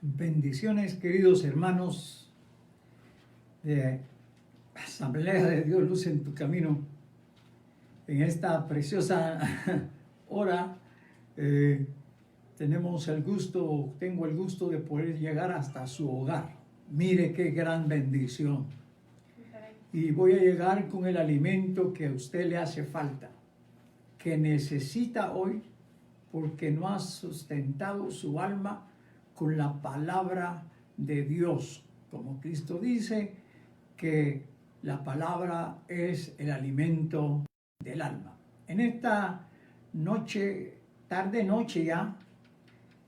Bendiciones, queridos hermanos de Asamblea de Dios, luz en tu camino. En esta preciosa hora tengo el gusto de poder llegar hasta su hogar. Mire qué gran bendición. Y voy a llegar con el alimento que a usted le hace falta, que necesita hoy, porque no ha sustentado su alma con la palabra de Dios. Como Cristo dice que la palabra es el alimento del alma. En esta noche, tarde-noche ya,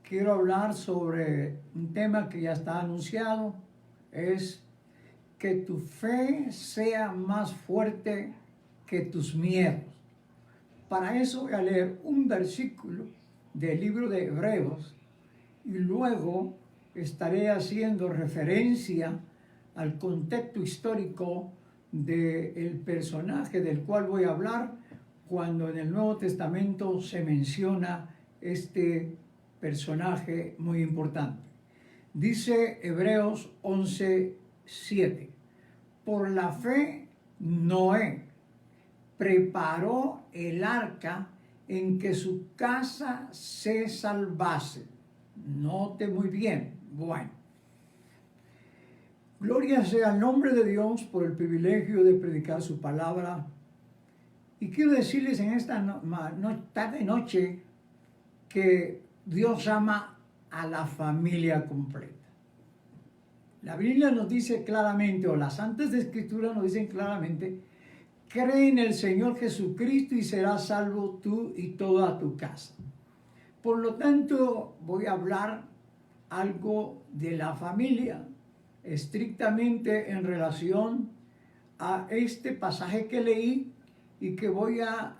quiero hablar sobre un tema que ya está anunciado, es que tu fe sea más fuerte que tus miedos. Para eso voy a leer un versículo del libro de Hebreos y luego estaré haciendo referencia al contexto histórico del personaje del cual voy a hablar cuando en el Nuevo Testamento se menciona este personaje muy importante. Dice Hebreos 11:7: por la fe Noé preparó el arca en que su casa se salvase. Note muy bien. Bueno, gloria sea al nombre de Dios por el privilegio de predicar su palabra. Y quiero decirles en esta tarde-noche que Dios ama a la familia completa. La Biblia nos dice claramente, o las Santas Escrituras nos dicen claramente: cree en el Señor Jesucristo y serás salvo tú y toda tu casa. Por lo tanto, voy a hablar algo de la familia, estrictamente en relación a este pasaje que leí, y que voy a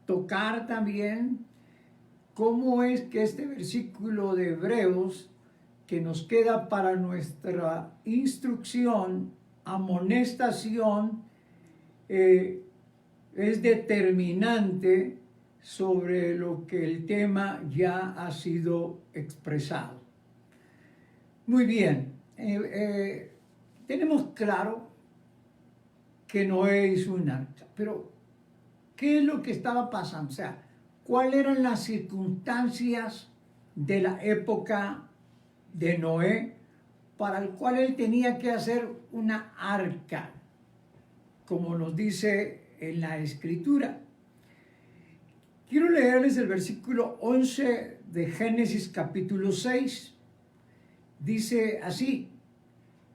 tocar también cómo es que este versículo de Hebreos, que nos queda para nuestra instrucción, amonestación, es determinante sobre lo que el tema ya ha sido expresado. Muy bien, tenemos claro que Noé hizo un arca, pero ¿qué es lo que estaba pasando? O sea, ¿cuáles eran las circunstancias de la época de Noé para el cual él tenía que hacer una arca, como nos dice en la Escritura? Quiero leerles el versículo 11 de Génesis capítulo 6. Dice así: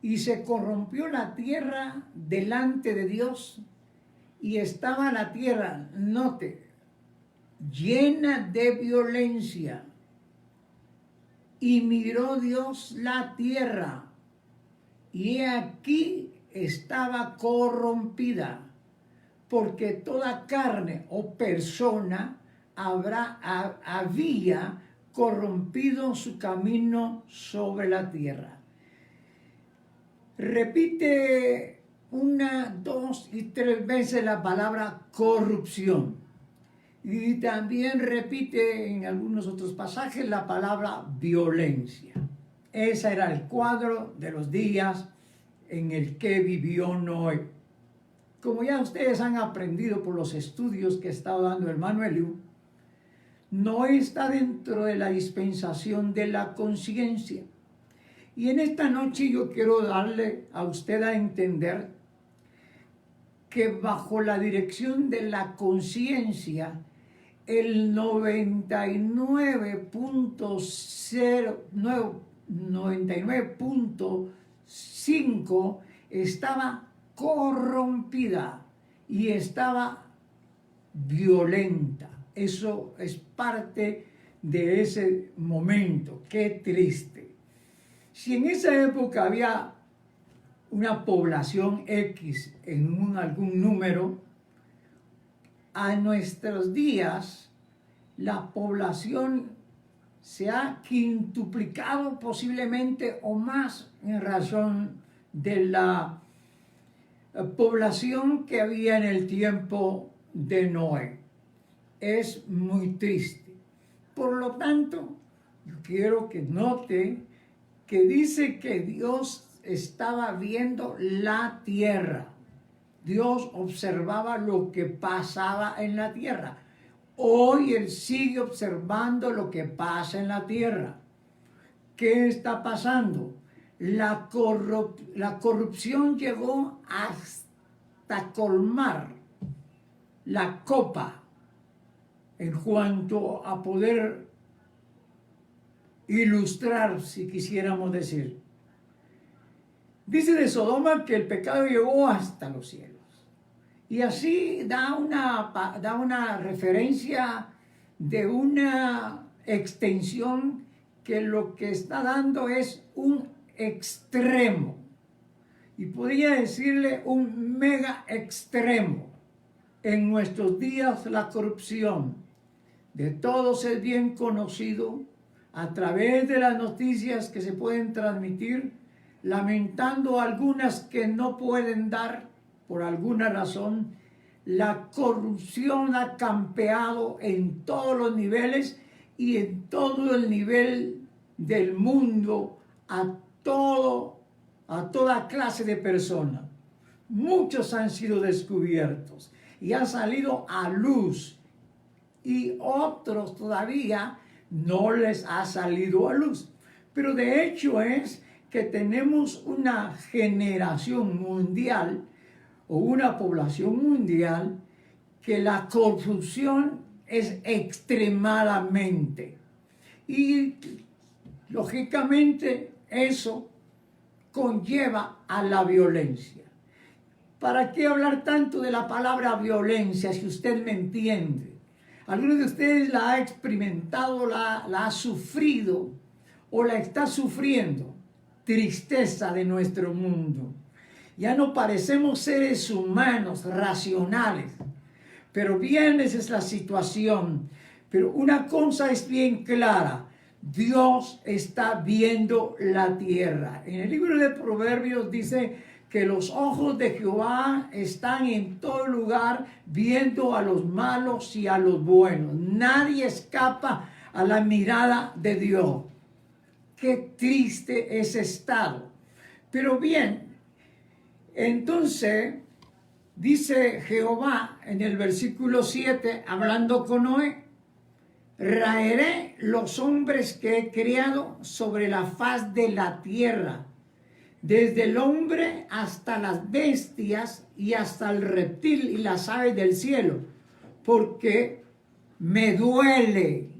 y se corrompió la tierra delante de Dios, y estaba la tierra, note, llena de violencia. Y miró Dios la tierra, y he aquí estaba corrompida, porque toda carne o persona había corrompido su camino sobre la tierra. Repite 1, 2 y 3 veces la palabra corrupción. Y también repite en algunos otros pasajes la palabra violencia. Ese era el cuadro de los días en el que vivió Noé. Como ya ustedes han aprendido por los estudios que está dando el hermano Eliú, Noé está dentro de la dispensación de la conciencia. Y en esta noche yo quiero darle a usted a entender que bajo la dirección de la conciencia, el 99.5 estaba corrompida y estaba violenta. Eso es parte de ese momento. Qué triste. Si en esa época había una población X en algún número, a nuestros días la población se ha quintuplicado posiblemente o más en razón de la población que había en el tiempo de Noé. Es muy triste. Por lo tanto, yo quiero que note que dice que Dios estaba viendo la tierra. Dios observaba lo que pasaba en la tierra. Hoy Él sigue observando lo que pasa en la tierra. ¿Qué está pasando? La corrupción llegó hasta colmar la copa en cuanto a poder ilustrar, si quisiéramos decir. Dice de Sodoma que el pecado llegó hasta los cielos. Y así da una referencia de una extensión que lo que está dando es un extremo. Y podría decirle un mega extremo. En nuestros días la corrupción de todos es bien conocido a través de las noticias que se pueden transmitir, lamentando algunas que no pueden dar por alguna razón. La corrupción ha campeado en todos los niveles y en todo el nivel del mundo a toda clase de personas. Muchos han sido descubiertos y han salido a luz, y otros todavía no les ha salido a luz. Pero de hecho es que tenemos una generación mundial o una población mundial que la corrupción es extremadamente. Y lógicamente eso conlleva a la violencia. ¿Para qué hablar tanto de la palabra violencia si usted me entiende? Algunos de ustedes la ha experimentado, la ha sufrido o la está sufriendo. Tristeza de nuestro mundo. Ya no parecemos seres humanos racionales, pero bien esa es la situación. Pero una cosa es bien clara: Dios está viendo la tierra. En el libro de Proverbios dice que los ojos de Jehová están en todo lugar, viendo a los malos y a los buenos. Nadie escapa a la mirada de Dios. Qué triste ese estado. Pero bien, entonces dice Jehová en el versículo 7, hablando con Noé: raeré los hombres que he criado sobre la faz de la tierra, desde el hombre hasta las bestias y hasta el reptil y las aves del cielo, porque me duele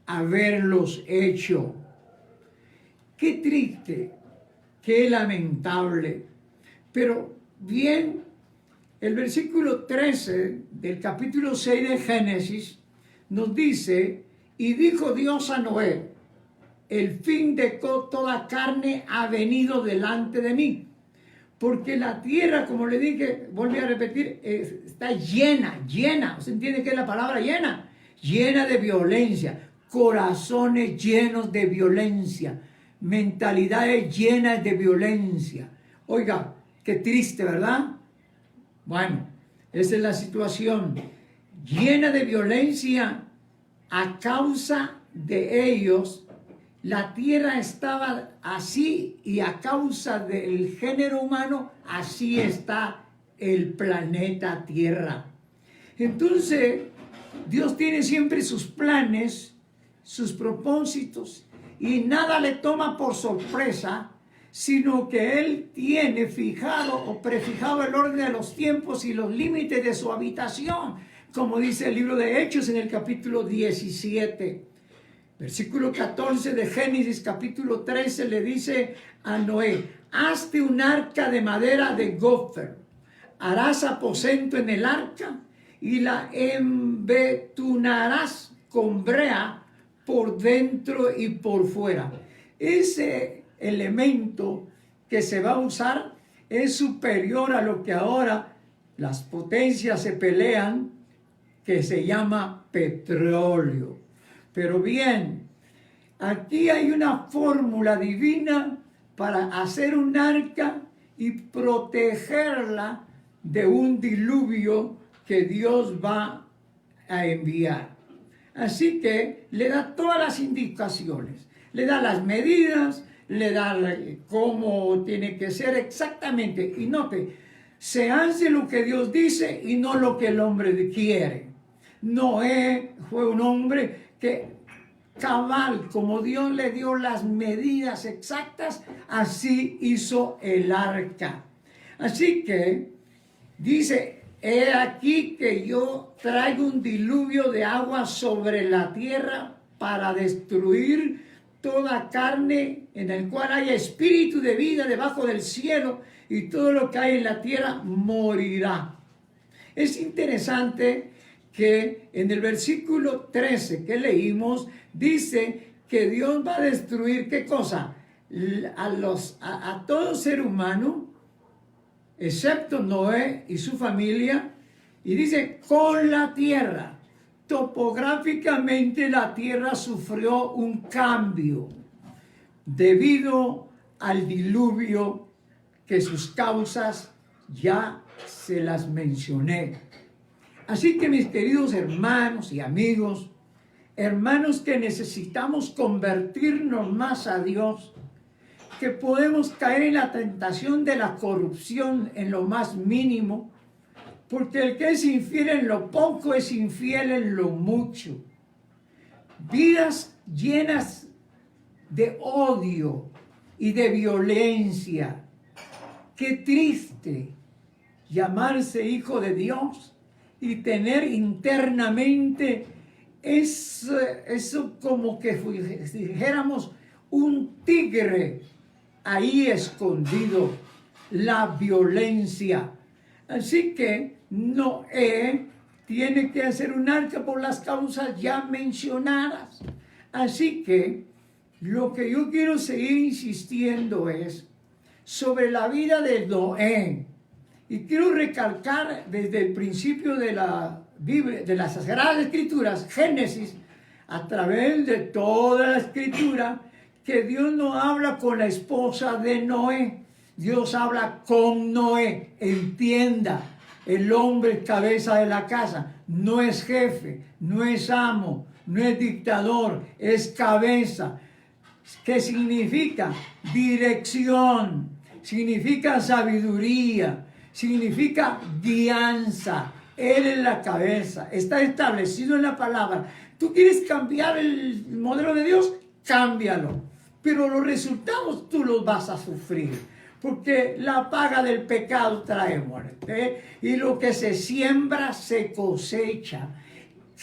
haberlos hecho. Qué triste, qué lamentable. Pero bien, el versículo 13 del capítulo 6 de Génesis nos dice: y dijo Dios a Noé: el fin de toda carne ha venido delante de mí, porque la tierra, como le dije, volví a repetir, está llena. ¿Usted entiende qué es la palabra llena? Llena de violencia, corazones llenos de violencia, mentalidades llenas de violencia. Oiga, qué triste, ¿verdad? Bueno, esa es la situación, llena de violencia. A causa de ellos, la tierra estaba así, y a causa del género humano, así está el planeta Tierra. Entonces, Dios tiene siempre sus planes, sus propósitos, y nada le toma por sorpresa, sino que Él tiene fijado o prefijado el orden de los tiempos y los límites de su habitación, como dice el libro de Hechos en el capítulo 17. Versículo 14 de Génesis capítulo 13 le dice a Noé: hazte un arca de madera de gofer, harás aposento en el arca y la embetunarás con brea por dentro y por fuera. Ese elemento que se va a usar es superior a lo que ahora las potencias se pelean, que se llama petróleo. Pero bien, aquí hay una fórmula divina para hacer un arca y protegerla de un diluvio que Dios va a enviar. Así que le da todas las indicaciones. le da las medidas, le da cómo tiene que ser exactamente. Y note, se hace lo que Dios dice y no lo que el hombre quiere. Noé fue un hombre que cabal, como Dios le dio las medidas exactas, así hizo el arca. Así que dice, he aquí que yo traigo un diluvio de agua sobre la tierra para destruir toda carne en el cual haya espíritu de vida debajo del cielo, y todo lo que hay en la tierra morirá. Es interesante que en el versículo 13 que leímos, dice que Dios va a destruir, ¿qué cosa? A todo ser humano, excepto Noé y su familia, y dice, con la tierra. Topográficamente la tierra sufrió un cambio debido al diluvio, que sus causas ya se las mencioné. Así que mis queridos hermanos y amigos, hermanos que necesitamos convertirnos más a Dios, que podemos caer en la tentación de la corrupción en lo más mínimo, porque el que es infiel en lo poco es infiel en lo mucho. Vidas llenas de odio y de violencia. Qué triste llamarse hijo de Dios y tener internamente eso como que dijéramos un tigre ahí escondido, la violencia. Así que Noé tiene que hacer un arca por las causas ya mencionadas. Así que lo que yo quiero seguir insistiendo es sobre la vida de Noé. Y quiero recalcar desde el principio de la Biblia, de las Sagradas Escrituras, Génesis, a través de toda la Escritura, que Dios no habla con la esposa de Noé. Dios habla con Noé. Entienda, el hombre es cabeza de la casa, no es jefe, no es amo, no es dictador, es cabeza. ¿Qué significa? Dirección, significa sabiduría, significa guianza. Él es la cabeza, está establecido en la palabra. ¿Tú quieres cambiar el modelo de Dios? Cámbialo. Pero los resultados tú los vas a sufrir, porque la paga del pecado trae muerte, y lo que se siembra se cosecha.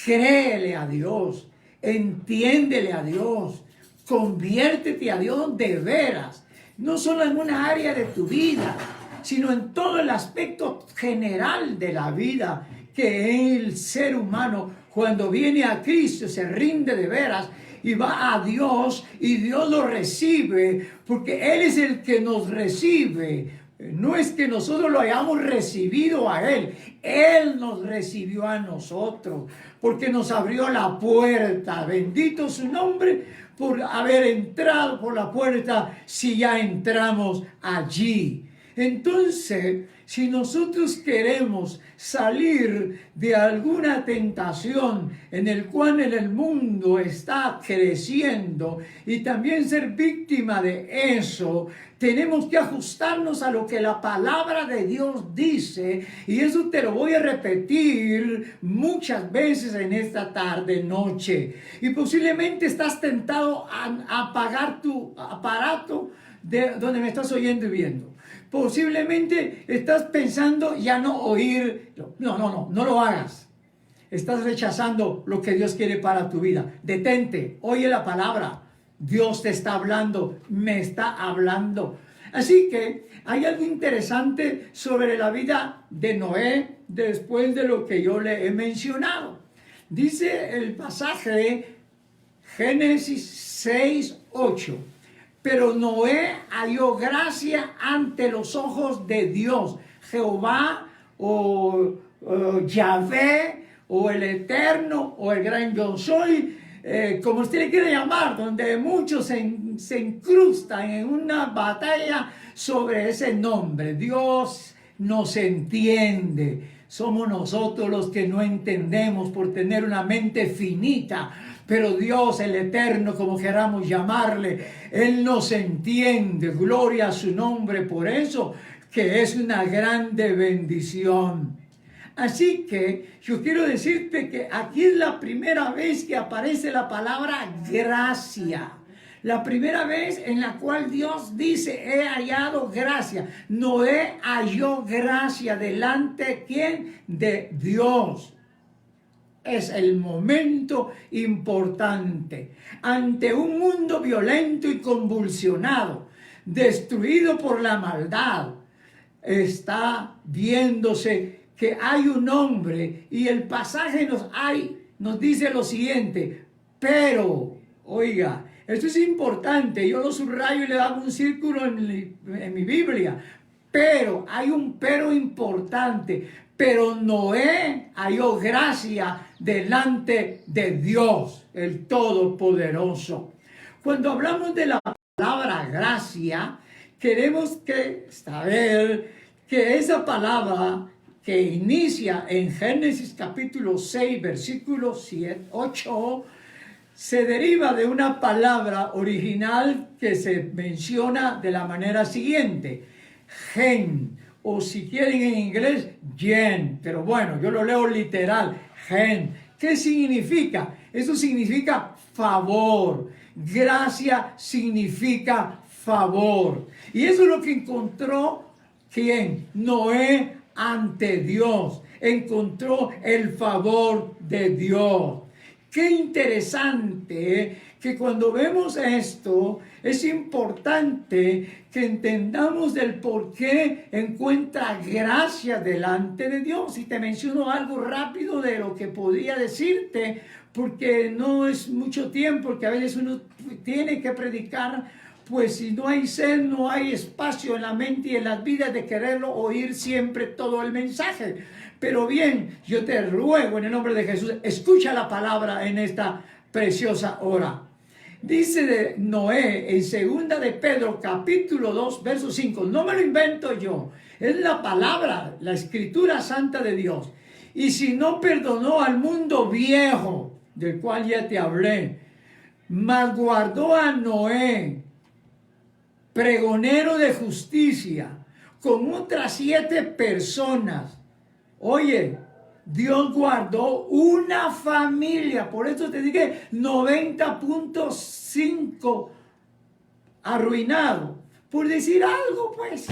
Créele a Dios, entiéndele a Dios, conviértete a Dios de veras, no solo en una área de tu vida, sino en todo el aspecto general de la vida, que el ser humano, cuando viene a Cristo, se rinde de veras y va a Dios, y Dios lo recibe, porque Él es el que nos recibe. No es que nosotros lo hayamos recibido a Él, Él nos recibió a nosotros, porque nos abrió la puerta. Bendito su nombre por haber entrado por la puerta, si ya entramos allí. Entonces, si nosotros queremos salir de alguna tentación en el cual el mundo está creciendo, y también ser víctima de eso, tenemos que ajustarnos a lo que la palabra de Dios dice, y eso te lo voy a repetir muchas veces en esta tarde, noche. Y posiblemente estás tentado a apagar tu aparato de donde me estás oyendo y viendo. Posiblemente estás pensando ya no oír. No lo hagas. Estás rechazando lo que Dios quiere para tu vida. Detente, oye la palabra. Dios te está hablando, me está hablando. Así que hay algo interesante sobre la vida de Noé después de lo que yo le he mencionado. Dice el pasaje Génesis 6:8. Pero Noé halló gracia ante los ojos de Dios. Jehová o Yahvé o el Eterno o el Gran Yo Soy, como usted le quiere llamar, donde muchos se incrustan en una batalla sobre ese nombre. Dios nos entiende. Somos nosotros los que no entendemos por tener una mente finita. Pero Dios, el Eterno, como queramos llamarle, Él nos entiende. Gloria a su nombre por eso, que es una grande bendición. Así que yo quiero decirte que aquí es la primera vez que aparece la palabra gracia. La primera vez en la cual Dios dice, he hallado gracia. Noé halló gracia delante, ¿quién? De Dios. Es el momento importante. Ante un mundo violento y convulsionado, destruido por la maldad, está viéndose que hay un hombre, y el pasaje nos dice lo siguiente, pero, oiga, esto es importante, yo lo subrayo y le hago un círculo en mi Biblia, pero, hay un pero importante, pero Noé halló gracia delante de Dios, el Todopoderoso. Cuando hablamos de la palabra gracia, queremos saber que esa palabra que inicia en Génesis capítulo 6, versículo 8, se deriva de una palabra original que se menciona de la manera siguiente, gen, o si quieren en inglés, gen, pero bueno, yo lo leo literal, gen. ¿Qué significa? Eso significa favor. Gracia significa favor. Y eso es lo que encontró, ¿quién? Noé ante Dios. Encontró el favor de Dios. Qué interesante que cuando vemos esto, es importante que entendamos del por qué encuentra gracia delante de Dios. Y te menciono algo rápido de lo que podría decirte, porque no es mucho tiempo, porque a veces uno tiene que predicar, pues si no hay sed, no hay espacio en la mente y en las vidas de quererlo oír siempre todo el mensaje. Pero bien, yo te ruego en el nombre de Jesús, escucha la palabra en esta preciosa hora. Dice de Noé en 2 de Pedro capítulo 2 verso 5, no me lo invento yo, es la palabra, la escritura santa de Dios. Y si no perdonó al mundo viejo, del cual ya te hablé, mas guardó a Noé, pregonero de justicia, con otras 7 personas. Oye, Dios guardó una familia, por eso te dije 90.5 arruinado. Por decir algo, pues,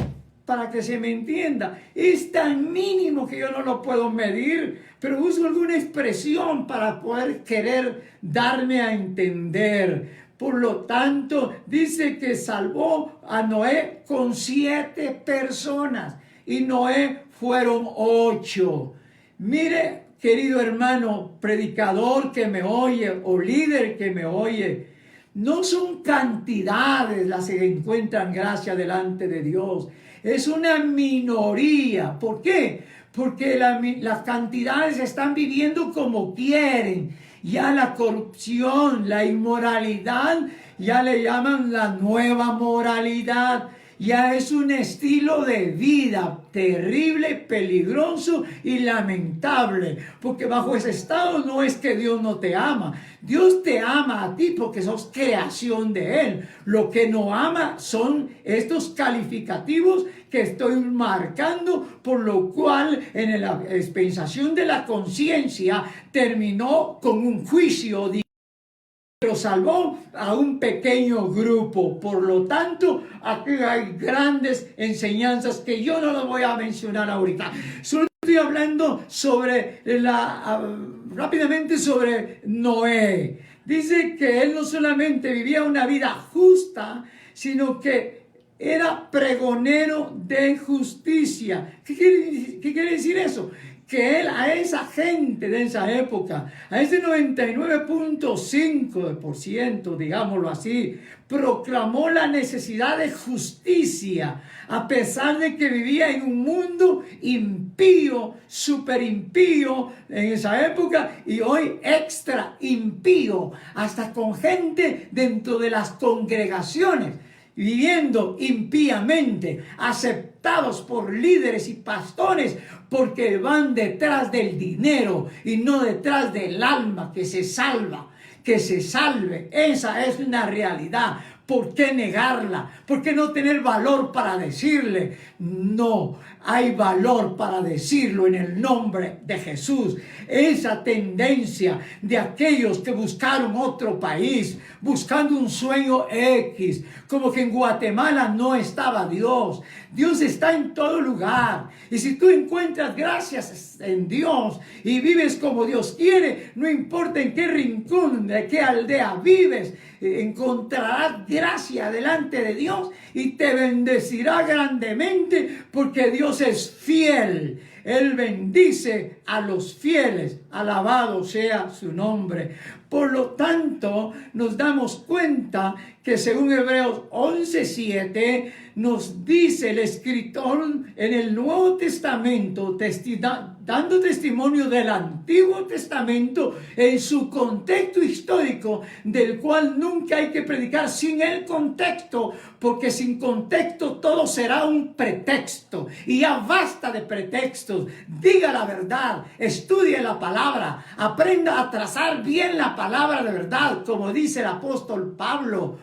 para que se me entienda, es tan mínimo que yo no lo puedo medir, pero uso alguna expresión para poder querer darme a entender. Por lo tanto, dice que salvó a Noé con 7 personas y Noé fueron 8. Mire, querido hermano, predicador que me oye o líder que me oye, no son cantidades las que encuentran gracia delante de Dios. Es una minoría. ¿Por qué? Porque las cantidades están viviendo como quieren. Ya la corrupción, la inmoralidad, ya le llaman la nueva moralidad. Ya es un estilo de vida terrible, peligroso y lamentable. Porque bajo ese estado no es que Dios no te ama. Dios te ama a ti porque sos creación de Él. Lo que no ama son estos calificativos que estoy marcando, por lo cual en la dispensación de la conciencia terminó con un juicio, pero salvó a un pequeño grupo. Por lo tanto, aquí hay grandes enseñanzas que yo no las voy a mencionar ahorita. Solo estoy hablando rápidamente sobre Noé. Dice que él no solamente vivía una vida justa, sino que era pregonero de justicia. ¿Qué quiere decir eso? Que él a esa gente de esa época, a ese 99.5%, digámoslo así, proclamó la necesidad de justicia, a pesar de que vivía en un mundo impío, súper impío en esa época, y hoy extra impío, hasta con gente dentro de las congregaciones. viviendo impíamente, aceptados por líderes y pastores, porque van detrás del dinero y no detrás del alma que se salva, que se salve. Esa es una realidad. ¿Por qué negarla? ¿Por qué no tener valor para decirle? No, hay valor para decirlo en el nombre de Jesús. Esa tendencia de aquellos que buscaron otro país, buscando un sueño X, como que en Guatemala no estaba Dios. Dios está en todo lugar. Y si tú encuentras gracias en Dios y vives como Dios quiere, no importa en qué rincón, de qué aldea vives, encontrarás gracia delante de Dios y te bendecirá grandemente, porque Dios es fiel. Él bendice a los fieles. Alabado sea su nombre. Por lo tanto, nos damos cuenta que según Hebreos 11:7 nos dice el escritor en el Nuevo Testamento, dando testimonio del Antiguo Testamento en su contexto histórico, del cual nunca hay que predicar sin el contexto, porque sin contexto todo será un pretexto. Y ya basta de pretextos. Diga la verdad, estudie la palabra, aprenda a trazar bien la palabra de verdad, como dice el apóstol Pablo.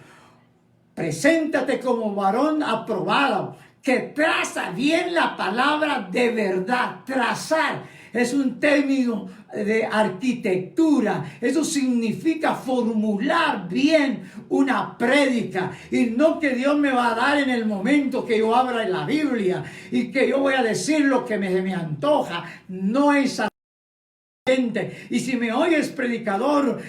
Preséntate como varón aprobado, que traza bien la palabra de verdad. Trazar es un término de arquitectura. Eso significa formular bien una prédica, y no que Dios me va a dar en el momento que yo abra en la Biblia y que yo voy a decir lo que me antoja. No es así. Y si me oyes, predicador,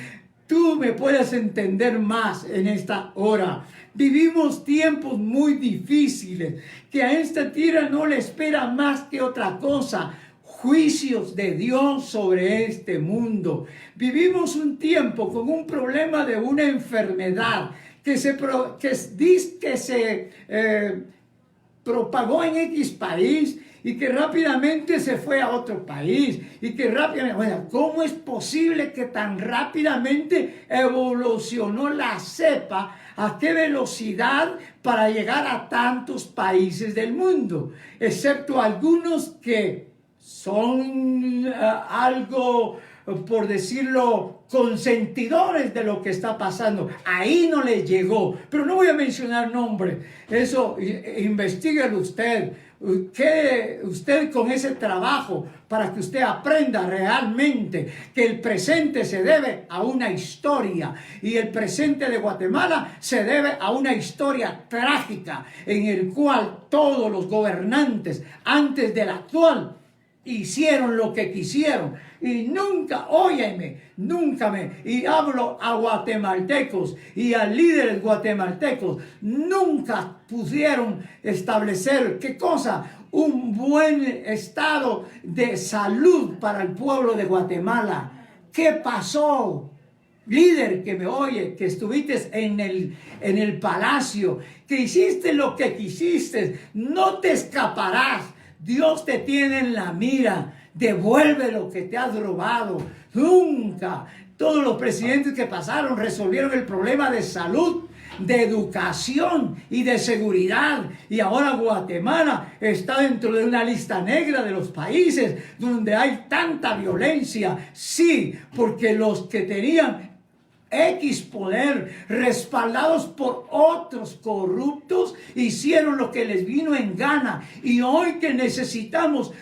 tú me puedes entender más en esta hora. Vivimos tiempos muy difíciles, que a esta tierra no le espera más que otra cosa: juicios de Dios sobre este mundo. Vivimos un tiempo con un problema de una enfermedad que se propagó en X país, y que rápidamente se fue a otro país, y que rápidamente, bueno, ¿cómo es posible que tan rápidamente evolucionó la cepa? ¿A qué velocidad para llegar a tantos países del mundo? Excepto algunos que son algo, por decirlo, consentidores de lo que está pasando. Ahí no le llegó, pero no voy a mencionar nombres. Eso, investíguelo usted. Usted con ese trabajo, para que usted aprenda realmente que el presente se debe a una historia, y el presente de Guatemala se debe a una historia trágica, en el cual todos los gobernantes antes del actual hicieron lo que quisieron, y nunca, óyeme, y hablo a guatemaltecos y a líderes guatemaltecos, nunca pudieron establecer, ¿qué cosa? Un buen estado de salud para el pueblo de Guatemala. ¿Qué pasó? Líder que me oye, que estuviste en el palacio, que hiciste lo que quisiste, no te escaparás. Dios te tiene en la mira. Devuelve lo que te has robado. Nunca. Todos los presidentes que pasaron resolvieron el problema de salud, de educación y de seguridad. Y ahora Guatemala está dentro de una lista negra de los países donde hay tanta violencia. Sí, porque los que tenían X poder, respaldados por otros corruptos, hicieron lo que les vino en gana. Y hoy que necesitamos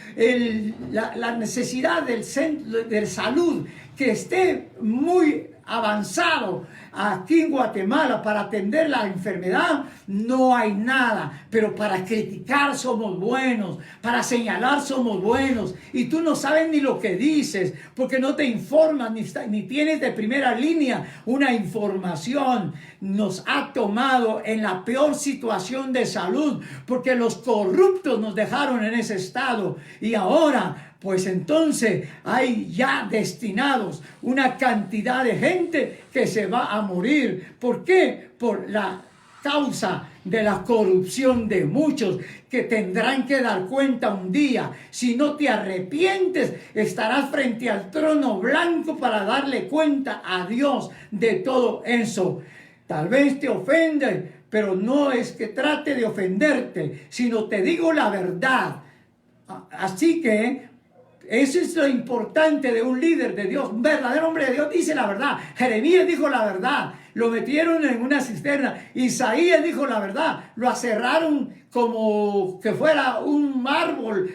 la necesidad de salud, que esté muy avanzado aquí en Guatemala para atender la enfermedad, no hay nada. Pero para criticar somos buenos, para señalar somos buenos, y tú no sabes ni lo que dices, porque no te informas ni tienes de primera línea una información. Nos ha tomado en la peor situación de salud, porque los corruptos nos dejaron en ese estado, y ahora pues entonces hay ya destinados una cantidad de gente que se va a morir. ¿Por qué? Por la causa de la corrupción de muchos, que tendrán que dar cuenta un día. Si no te arrepientes, estarás frente al trono blanco para darle cuenta a Dios de todo eso. Tal vez te ofende, pero no es que trate de ofenderte, sino te digo la verdad. Así que eso es lo importante de un líder de Dios. Un verdadero hombre de Dios dice la verdad. Jeremías dijo la verdad. Lo metieron en una cisterna. Isaías dijo la verdad. Lo aserraron como que fuera un árbol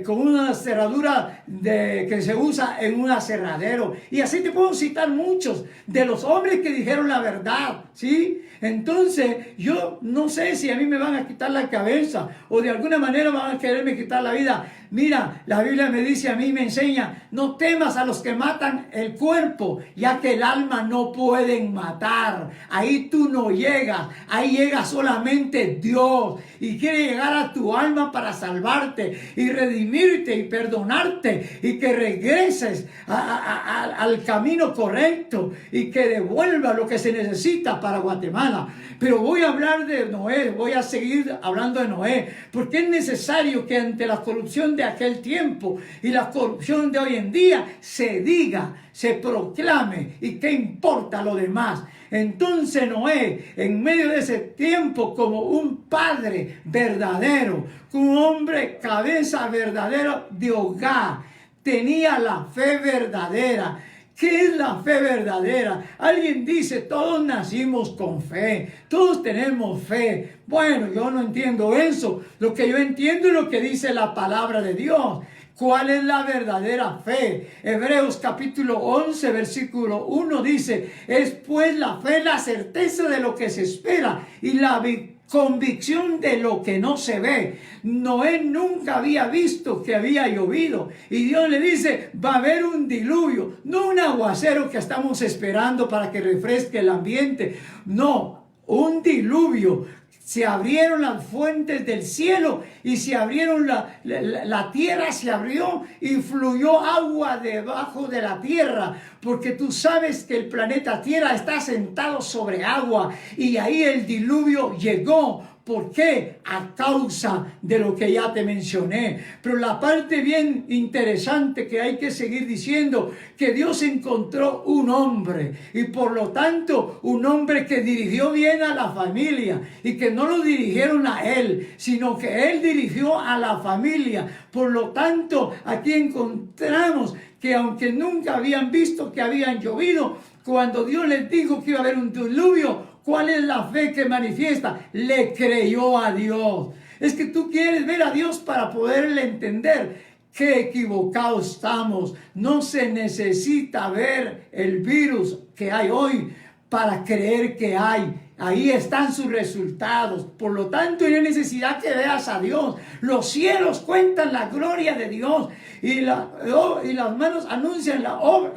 con una cerradura que se usa en un aserradero. Y así te puedo citar muchos de los hombres que dijeron la verdad, ¿sí? Entonces, yo no sé si a mí me van a quitar la cabeza o de alguna manera van a quererme quitar la vida. Mira, la Biblia me dice a mí, me enseña, no temas a los que matan el cuerpo, ya que el alma no pueden matar. Ahí tú no llegas, ahí llega solamente Dios y quiere llegar a tu alma para salvarte y redimirte y perdonarte y que regreses al camino correcto y que devuelva lo que se necesita para Guatemala. Pero voy a hablar de Noé, voy a seguir hablando de Noé, porque es necesario que ante la corrupción de aquel tiempo y la corrupción de hoy en día se diga, se proclame, y qué importa lo demás. Entonces Noé, en medio de ese tiempo, como un padre verdadero, un hombre cabeza verdadera de hogar, tenía la fe verdadera. ¿Qué es la fe verdadera? Alguien dice, todos nacimos con fe, todos tenemos fe. Bueno, yo no entiendo eso. Lo que yo entiendo es lo que dice la palabra de Dios. ¿Cuál es la verdadera fe? Hebreos capítulo 11, versículo 1 dice, es pues la fe la certeza de lo que se espera y la convicción de lo que no se ve. Noé nunca había visto que había llovido y Dios le dice, va a haber un diluvio, no un aguacero que estamos esperando para que refresque el ambiente, no, un diluvio. Se abrieron las fuentes del cielo y se abrieron la tierra, se abrió y fluyó agua debajo de la tierra, porque tú sabes que el planeta Tierra está sentado sobre agua y ahí el diluvio llegó. ¿Por qué? A causa de lo que ya te mencioné. Pero la parte bien interesante que hay que seguir diciendo, que Dios encontró un hombre y por lo tanto un hombre que dirigió bien a la familia y que no lo dirigieron a él, sino que él dirigió a la familia. Por lo tanto, aquí encontramos que aunque nunca habían visto que habían llovido, cuando Dios les dijo que iba a haber un diluvio, ¿cuál es la fe que manifiesta? Le creyó a Dios. Es que tú quieres ver a Dios para poderle entender. Qué equivocados estamos. No se necesita ver el virus que hay hoy para creer que hay. Ahí están sus resultados. Por lo tanto, no hay necesidad que veas a Dios. Los cielos cuentan la gloria de Dios y las manos anuncian la obra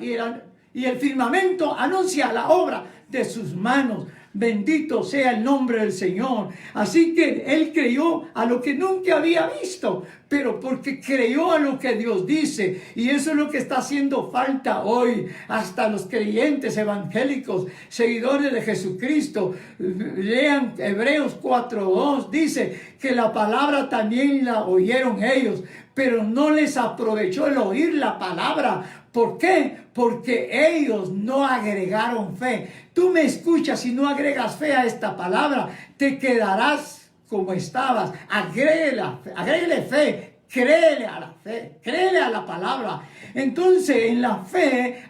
y el firmamento anuncia la obra de sus manos. Bendito sea el nombre del Señor. Así que él creyó a lo que nunca había visto, pero porque creyó a lo que Dios dice. Y eso es lo que está haciendo falta hoy. Hasta los creyentes evangélicos, seguidores de Jesucristo, lean Hebreos 4:2, dice que la palabra también la oyeron ellos, pero no les aprovechó el oír la palabra. ¿Por qué? Porque ellos no agregaron fe. Tú me escuchas y no agregas fe a esta palabra, te quedarás como estabas. Agréguele fe, créele a la fe, créele a la palabra. Entonces, en la fe,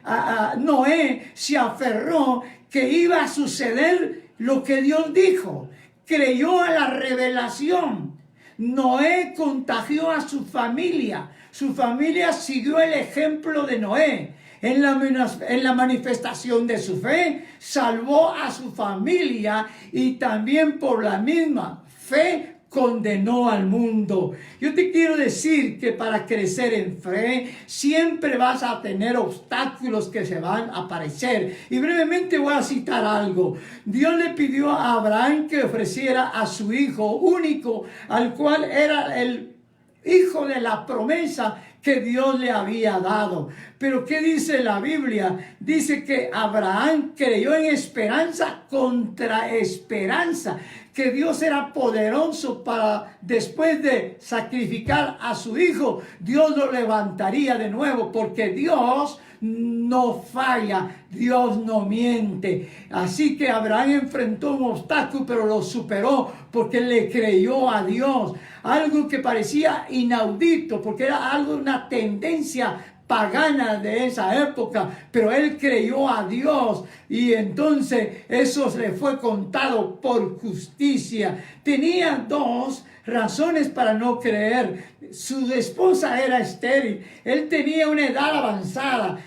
Noé se aferró que iba a suceder lo que Dios dijo. Creyó a la revelación. Noé contagió a su familia. Su familia siguió el ejemplo de Noé. En la manifestación de su fe, salvó a su familia y también por la misma fe condenó al mundo. Yo te quiero decir que para crecer en fe siempre vas a tener obstáculos que se van a aparecer. Y brevemente voy a citar algo. Dios le pidió a Abraham que ofreciera a su hijo único, al cual era el hijo de la promesa que Dios le había dado. Pero ¿qué dice la Biblia? Dice que Abraham creyó en esperanza contra esperanza, que Dios era poderoso para, después de sacrificar a su hijo, Dios lo levantaría de nuevo, porque Dios no falla, Dios no miente. Así que Abraham enfrentó un obstáculo, pero lo superó porque le creyó a Dios. Algo que parecía inaudito, porque era algo, una tendencia pagana de esa época, pero él creyó a Dios y entonces eso le fue contado por justicia. Tenía dos razones para no creer. Su esposa era estéril, él tenía una edad avanzada,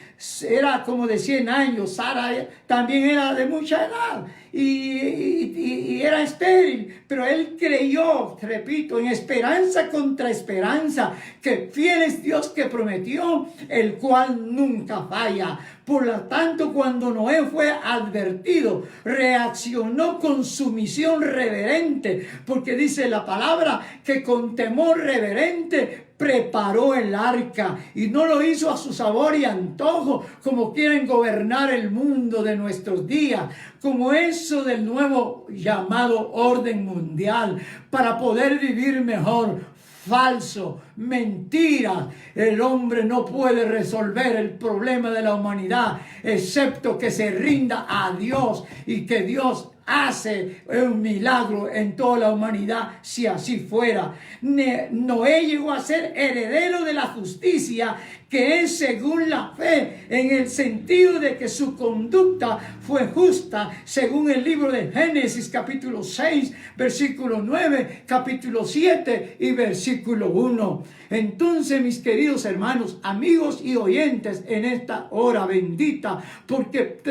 era como de 100 años, Sara también era de mucha edad y era estéril, pero él creyó, repito, en esperanza contra esperanza, que fiel es Dios que prometió, el cual nunca falla. Por lo tanto, cuando Noé fue advertido, reaccionó con sumisión reverente, porque dice la palabra que con temor reverente preparó el arca, y no lo hizo a su sabor y antojo, como quieren gobernar el mundo de nuestros días, como eso del nuevo llamado orden mundial, para poder vivir mejor. Falso, mentira. El hombre no puede resolver el problema de la humanidad excepto que se rinda a Dios, y que Dios hace un milagro en toda la humanidad si así fuera. Noé llegó a ser heredero de la justicia, que es según la fe, en el sentido de que su conducta fue justa, según el libro de Génesis capítulo 6, versículo 9, capítulo 7 y versículo 1. Entonces, mis queridos hermanos, amigos y oyentes, en esta hora bendita, porque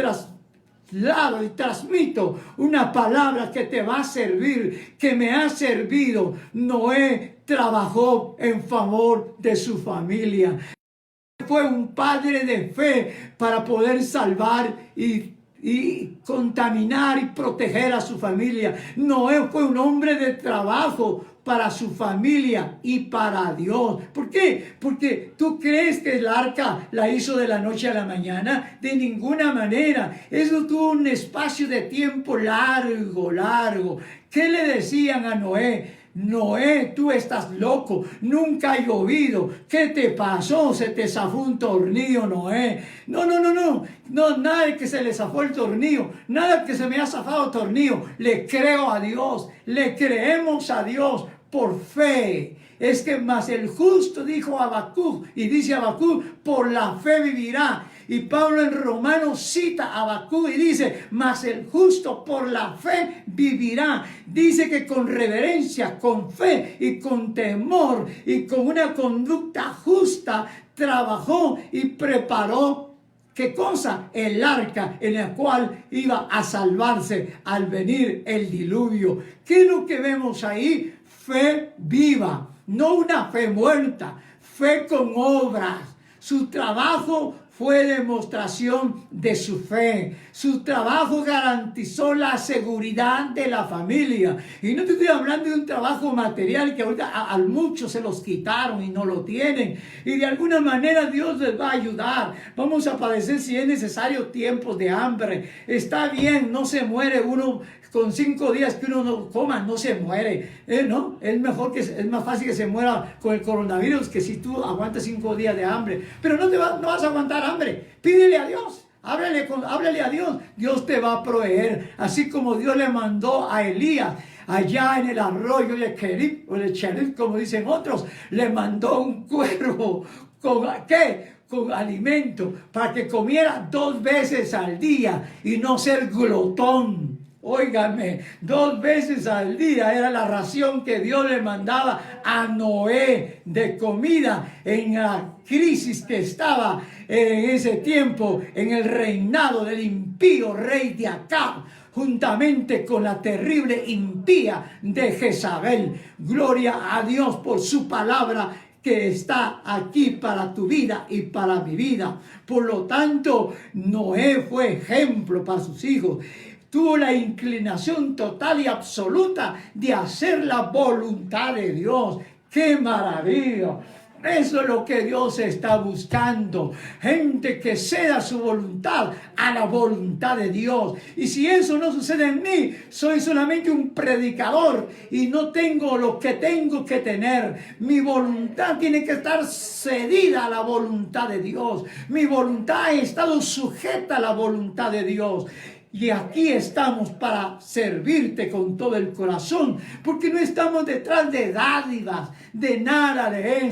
y transmito una palabra que te va a servir, que me ha servido. Noé trabajó en favor de su familia. Fue un padre de fe para poder salvar y contaminar y proteger a su familia. Noé fue un hombre de trabajo para su familia y para Dios. ¿Por qué? Porque tú crees que el arca la hizo de la noche a la mañana. De ninguna manera. Eso tuvo un espacio de tiempo largo. ¿Qué le decían a Noé? Noé, tú estás loco, nunca ha llovido. ¿Qué te pasó? Se te zafó un tornillo, Noé. No, nada de que se le zafó el tornillo, nada que se me ha zafado el tornillo. Le creo a Dios, le creemos a Dios por fe. Es que más el justo, dijo Habacuc, y dice Habacuc, por la fe vivirá. Y Pablo en Romanos cita a Habacuc y dice, mas el justo por la fe vivirá. Dice que con reverencia, con fe y con temor y con una conducta justa trabajó y preparó, ¿qué cosa? El arca en la cual iba a salvarse al venir el diluvio. ¿Qué es lo que vemos ahí? Fe viva, no una fe muerta, fe con obras. Su trabajo fue demostración de su fe. Su trabajo garantizó la seguridad de la familia. Y no te estoy hablando de un trabajo material que ahorita a muchos se los quitaron y no lo tienen. Y de alguna manera Dios les va a ayudar. Vamos a padecer, si es necesario, tiempos de hambre. Está bien, no se muere uno. Con 5 días que uno no coma, no se muere, ¿no? Es más fácil que se muera con el coronavirus que si tú aguantas 5 días de hambre. Pero no vas a aguantar hambre. Pídele a Dios. Háblale a Dios. Dios te va a proveer. Así como Dios le mandó a Elías allá en el arroyo de Kerib, o de Cherib, como dicen otros, le mandó un cuervo. ¿Con qué? Con alimento, para que comiera 2 veces al día y no ser glotón. Óigame, 2 veces al día era la ración que Dios le mandaba a Noé de comida en la crisis que estaba en ese tiempo, en el reinado del impío rey de Acab, juntamente con la terrible impía de Jezabel. Gloria a Dios por su palabra que está aquí para tu vida y para mi vida. Por lo tanto, Noé fue ejemplo para sus hijos. Tuvo la inclinación total y absoluta de hacer la voluntad de Dios. ¡Qué maravilla! Eso es lo que Dios está buscando. Gente que ceda su voluntad a la voluntad de Dios. Y si eso no sucede en mí, soy solamente un predicador y no tengo lo que tengo que tener. Mi voluntad tiene que estar cedida a la voluntad de Dios. Mi voluntad ha estado sujeta a la voluntad de Dios. Y aquí estamos para servirte con todo el corazón, porque no estamos detrás de dádivas, de nada de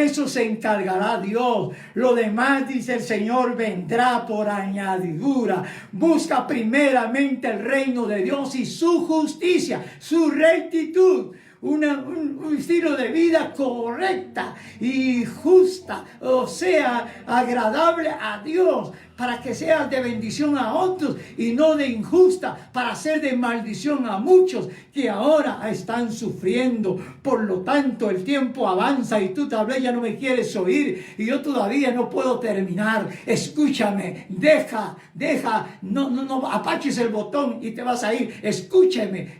eso se encargará Dios. Lo demás, dice el Señor, vendrá por añadidura. Busca primeramente el reino de Dios y su justicia, su rectitud. Un estilo de vida correcta y justa, o sea, agradable a Dios, para que seas de bendición a otros y no de injusta, para ser de maldición a muchos que ahora están sufriendo. Por lo tanto, el tiempo avanza y tú tal vez ya no me quieres oír y yo todavía no puedo terminar. Escúchame, no apaches el botón y te vas a ir. Escúchame,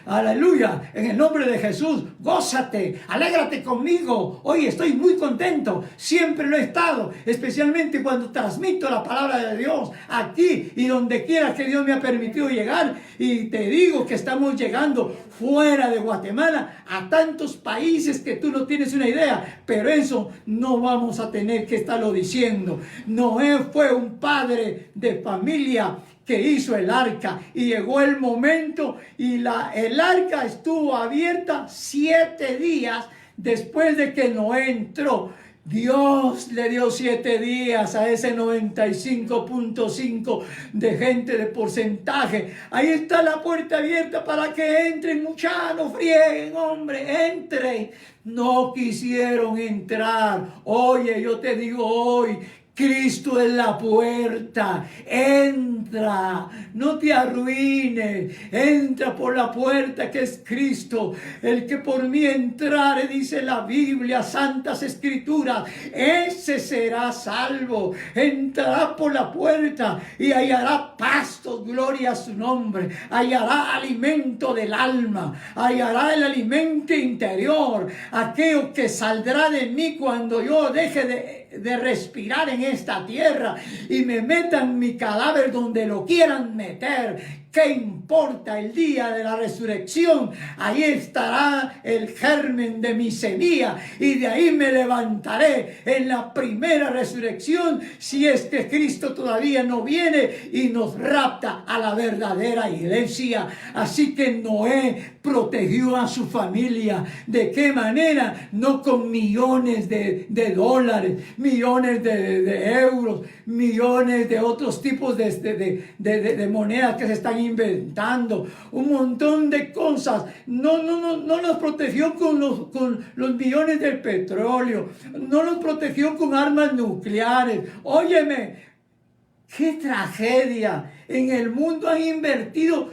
aleluya, en el nombre de Jesús, gózate, alégrate conmigo. Hoy estoy muy contento, siempre lo he estado, especialmente cuando transmito la palabra de Dios aquí y donde quiera que Dios me ha permitido llegar. Y te digo que estamos llegando fuera de Guatemala a tantos países que tú no tienes una idea, pero eso no vamos a tener que estarlo diciendo. Noé fue un padre de familia que hizo el arca y llegó el momento y el arca estuvo abierta 7 días después de que Noé entró. Dios le dio 7 días a ese 95.5 de gente de porcentaje. Ahí está la puerta abierta para que entren, muchachos, no frieguen, hombre, entren. No quisieron entrar. Oye, yo te digo hoy, Cristo es la puerta, entra, no te arruines, entra por la puerta que es Cristo, el que por mí entrare, dice la Biblia, Santas Escrituras, ese será salvo, entrará por la puerta y hallará pastos, gloria a su nombre, hallará alimento del alma, hallará el alimento interior, aquello que saldrá de mí cuando yo deje de respirar en esta tierra y me metan mi cadáver donde lo quieran meter. ¿Qué importa el día de la resurrección? Ahí estará el germen de mi semilla y de ahí me levantaré en la primera resurrección, si es que Cristo todavía no viene y nos rapta a la verdadera iglesia. Así que Noé protegió a su familia. ¿De qué manera? No con millones de dólares, millones de euros, millones de otros tipos de monedas que se están inventando, un montón de cosas. No los protegió con los millones del petróleo, no los protegió con armas nucleares. Óyeme, qué tragedia. En el mundo han invertido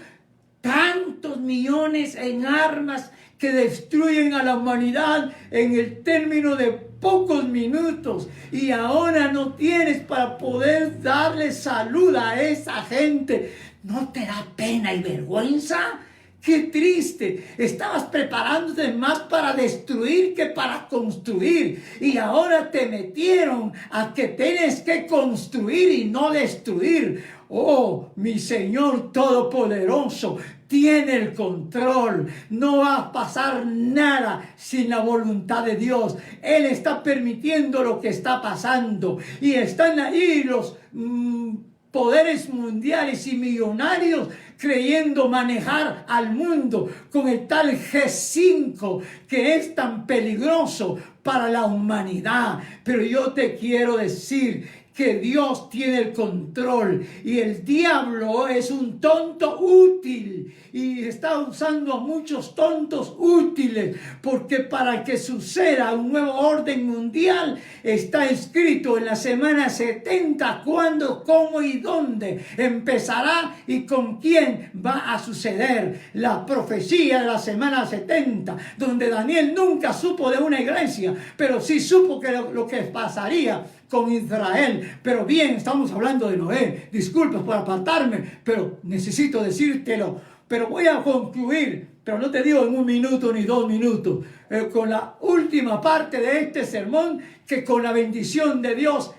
tantos millones en armas que destruyen a la humanidad en el término de pocos minutos, y ahora no tienes para poder darle salud a esa gente. ¿No te da pena y vergüenza? ¡Qué triste! Estabas preparándote más para destruir que para construir. Y ahora te metieron a que tienes que construir y no destruir. Oh, mi Señor Todopoderoso tiene el control. No va a pasar nada sin la voluntad de Dios. Él está permitiendo lo que está pasando. Y están ahí los poderes mundiales y millonarios creyendo manejar al mundo con el tal G5 que es tan peligroso para la humanidad. Pero yo te quiero decir que Dios tiene el control y el diablo es un tonto útil y está usando a muchos tontos útiles, porque para que suceda un nuevo orden mundial está escrito en la semana 70 cuándo, cómo y dónde empezará y con quién va a suceder. La profecía de la semana 70, donde Daniel nunca supo de una iglesia, pero sí supo que lo que pasaría con Israel. Pero bien, estamos hablando de Noé. Disculpas por apartarme, pero necesito decírtelo Pero voy a concluir, pero no te digo en 1 minuto ni 2 minutos, con la última parte de este sermón, que con la bendición de Dios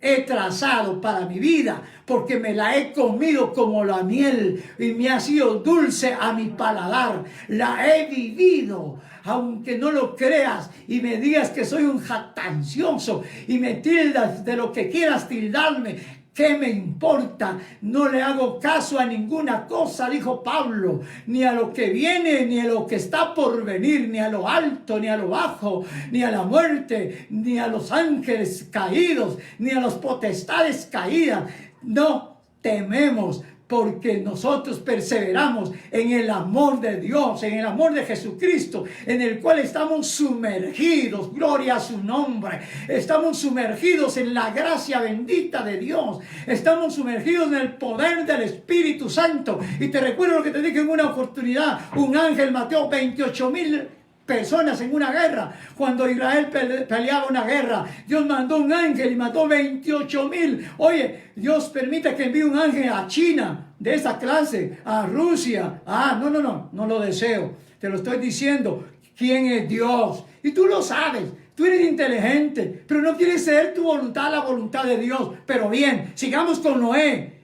he trazado para mi vida, porque me la he comido como la miel y me ha sido dulce a mi paladar. La he vivido, aunque no lo creas y me digas que soy un jactancioso y me tildas de lo que quieras tildarme. ¿Qué me importa? No le hago caso a ninguna cosa, dijo Pablo, ni a lo que viene, ni a lo que está por venir, ni a lo alto, ni a lo bajo, ni a la muerte, ni a los ángeles caídos, ni a las potestades caídas. No tememos, porque nosotros perseveramos en el amor de Dios, en el amor de Jesucristo, en el cual estamos sumergidos, gloria a su nombre. Estamos sumergidos en la gracia bendita de Dios. Estamos sumergidos en el poder del Espíritu Santo. Y te recuerdo lo que te dije en una oportunidad. Un ángel mató 28,000 personas en una guerra. Cuando Israel peleaba una guerra, Dios mandó un ángel y mató 28,000. Oye, Dios permite que envíe un ángel a China de esa clase, a Rusia. No lo deseo. Te lo estoy diciendo. ¿Quién es Dios? Y tú lo sabes. Tú eres inteligente, pero no quieres ser tu voluntad la voluntad de Dios. Pero bien, sigamos con Noé.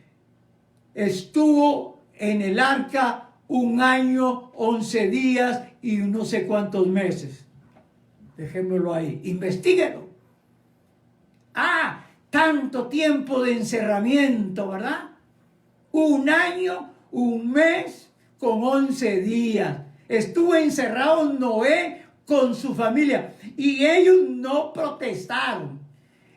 Estuvo en el arca 1 año, 11 días y no sé cuántos meses. Dejémoslo ahí. Investíguelo. Tanto tiempo de encerramiento, ¿verdad? 1 año, 1 mes con 11 días. Estuvo encerrado Noé con su familia y ellos no protestaron.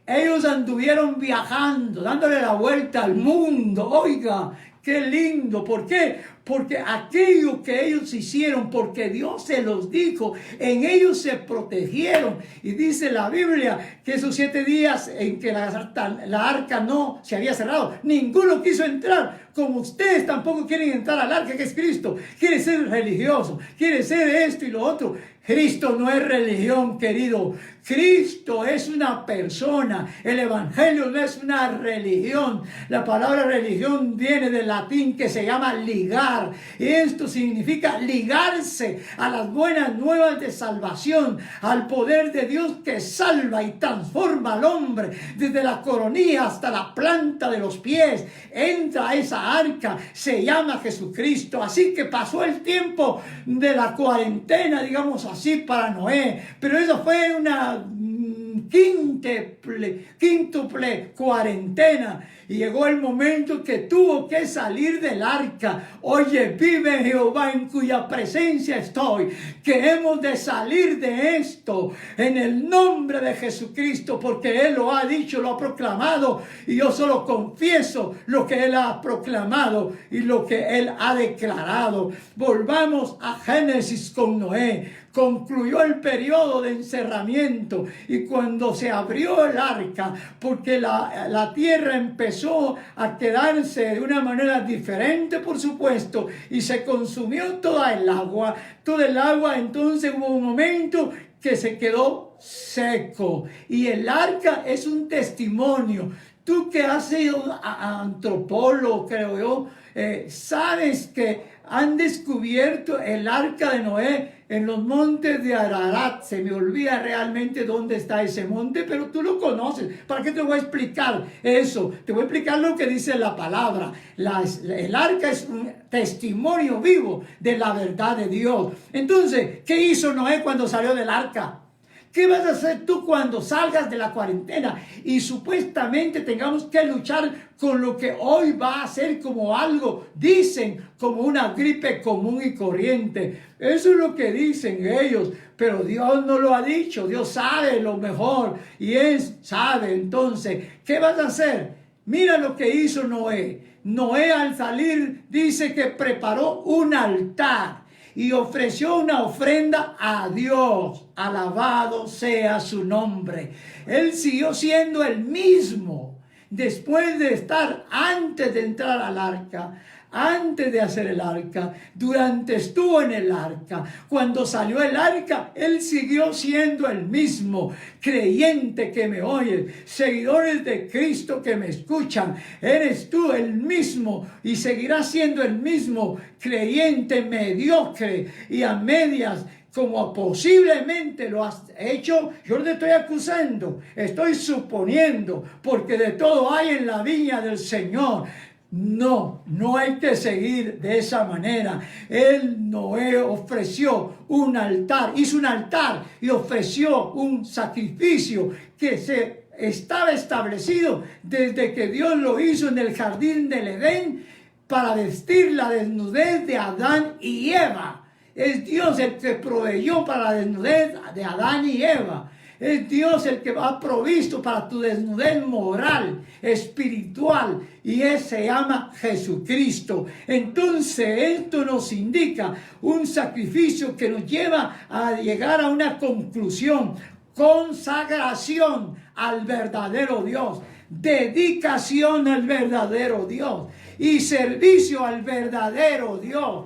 Ellos anduvieron viajando, dándole la vuelta al mundo. Oiga, qué lindo. ¿Por qué? Porque aquello que ellos hicieron, porque Dios se los dijo, en ellos se protegieron. Y dice la Biblia que esos 7 días en que la arca no se había cerrado, ninguno quiso entrar. Como ustedes tampoco quieren entrar al arca que es Cristo. Quiere ser religioso, quiere ser esto y lo otro. Cristo no es religión, querido. Cristo es una persona. El evangelio no es una religión. La palabra religión viene del latín que se llama ligar. Y esto significa ligarse a las buenas nuevas de salvación, al poder de Dios que salva y transforma al hombre desde la coronilla hasta la planta de los pies. Entra a esa arca, se llama Jesucristo. Así que pasó el tiempo de la cuarentena, digamos así, para Noé, pero eso fue una quíntuple cuarentena y llegó el momento que tuvo que salir del arca. Oye, vive Jehová en cuya presencia estoy, que hemos de salir de esto en el nombre de Jesucristo, porque Él lo ha dicho, lo ha proclamado, y yo solo confieso lo que Él ha proclamado y lo que Él ha declarado. Volvamos a Génesis con Noé. Concluyó el periodo de encerramiento y cuando se abrió el arca, porque la tierra empezó a quedarse de una manera diferente, por supuesto, y se consumió toda el agua, entonces hubo un momento que se quedó seco y el arca es un testimonio. Tú que has sido antropólogo, creo yo, sabes que han descubierto el arca de Noé en los montes de Ararat. Se me olvida realmente dónde está ese monte, pero tú lo conoces. ¿Para qué te voy a explicar eso? Te voy a explicar lo que dice la palabra. El arca es un testimonio vivo de la verdad de Dios. Entonces, ¿qué hizo Noé cuando salió del arca? ¿Qué vas a hacer tú cuando salgas de la cuarentena y supuestamente tengamos que luchar con lo que hoy va a ser como algo, dicen, como una gripe común y corriente? Eso es lo que dicen ellos, pero Dios no lo ha dicho. Dios sabe lo mejor y Él sabe. Entonces, ¿qué vas a hacer? Mira lo que hizo Noé. Noé al salir dice que preparó un altar y ofreció una ofrenda a Dios. Alabado sea su nombre. Él siguió siendo el mismo después de estar antes de entrar al arca. antes de hacer el arca, durante estuvo en el arca, cuando salió el arca, él siguió siendo el mismo. Creyente que me oye, seguidores de Cristo que me escuchan, eres tú el mismo y seguirás siendo el mismo creyente mediocre y a medias, como posiblemente lo has hecho. Yo no te estoy acusando, estoy suponiendo, porque de todo hay en la viña del Señor. No hay que seguir de esa manera. Noé ofreció un altar, hizo un altar y ofreció un sacrificio que se estaba establecido desde que Dios lo hizo en el jardín del Edén para vestir la desnudez de Adán y Eva. Es Dios el que proveyó para la desnudez de Adán y Eva. Es Dios el que ha provisto para tu desnudez moral, espiritual, y Él se llama Jesucristo. Entonces esto nos indica un sacrificio que nos lleva a llegar a una conclusión: consagración al verdadero Dios, dedicación al verdadero Dios y servicio al verdadero Dios.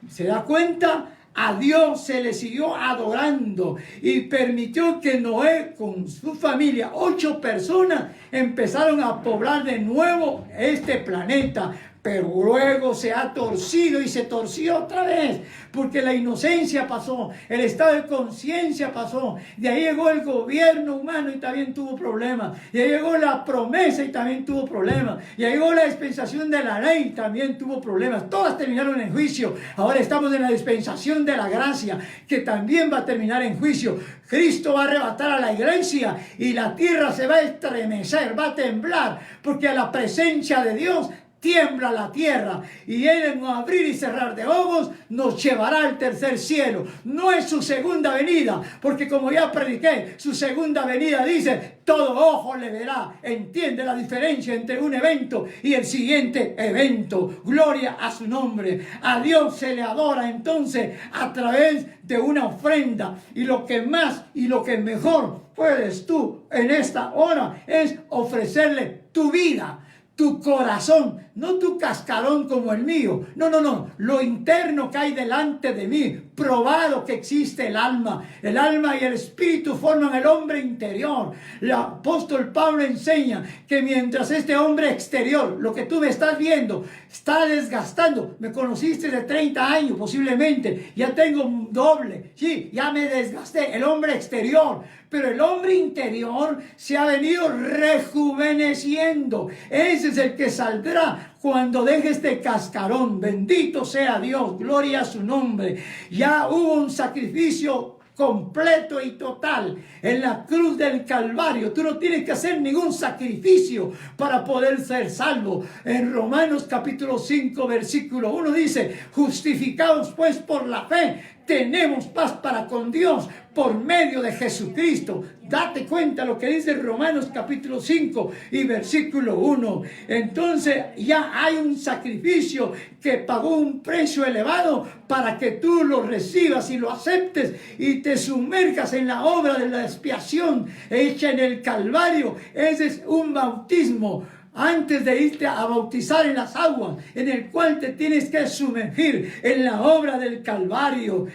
¿Se da cuenta? A Dios se le siguió adorando y permitió que Noé con su familia, 8 personas, empezaron a poblar de nuevo este planeta. Pero luego se ha torcido y se torció otra vez, porque la inocencia pasó, el estado de conciencia pasó, de ahí llegó el gobierno humano y también tuvo problemas, y ahí llegó la promesa y también tuvo problemas, y ahí llegó la dispensación de la ley y también tuvo problemas. Todas terminaron en juicio. Ahora estamos en la dispensación de la gracia, que también va a terminar en juicio. Cristo va a arrebatar a la iglesia y la tierra se va a estremecer, va a temblar, porque a la presencia de Dios tiembla la tierra, y Él en un abrir y cerrar de ojos nos llevará al tercer cielo. No es su segunda venida, porque como ya prediqué, su segunda venida dice: todo ojo le verá. Entiende la diferencia entre un evento y el siguiente evento. Gloria a su nombre. A Dios se le adora entonces a través de una ofrenda, y lo que más y lo que mejor puedes tú en esta hora es ofrecerle tu vida, tu corazón, no tu cascarón como el mío. No. Lo interno que hay delante de mí, probado que existe el alma. El alma y el espíritu forman el hombre interior. El apóstol Pablo enseña que mientras este hombre exterior, lo que tú me estás viendo, está desgastando. Me conociste de 30 años posiblemente. Ya tengo un doble. Sí, ya me desgasté. El hombre exterior. Pero el hombre interior se ha venido rejuveneciendo. Ese es el que saldrá cuando deje este cascarón. Bendito sea Dios, gloria a su nombre. Ya hubo un sacrificio completo y total en la cruz del Calvario. Tú no tienes que hacer ningún sacrificio para poder ser salvo. En Romanos capítulo 5 versículo 1 dice: justificados pues por la fe, tenemos paz para con Dios por medio de Jesucristo. Date cuenta lo que dice Romanos capítulo 5 y versículo 1. Entonces ya hay un sacrificio que pagó un precio elevado para que tú lo recibas y lo aceptes y te sumerjas en la obra de la expiación hecha en el Calvario. Ese es un bautismo antes de irte a bautizar en las aguas, en el cual te tienes que sumergir en la obra del Calvario.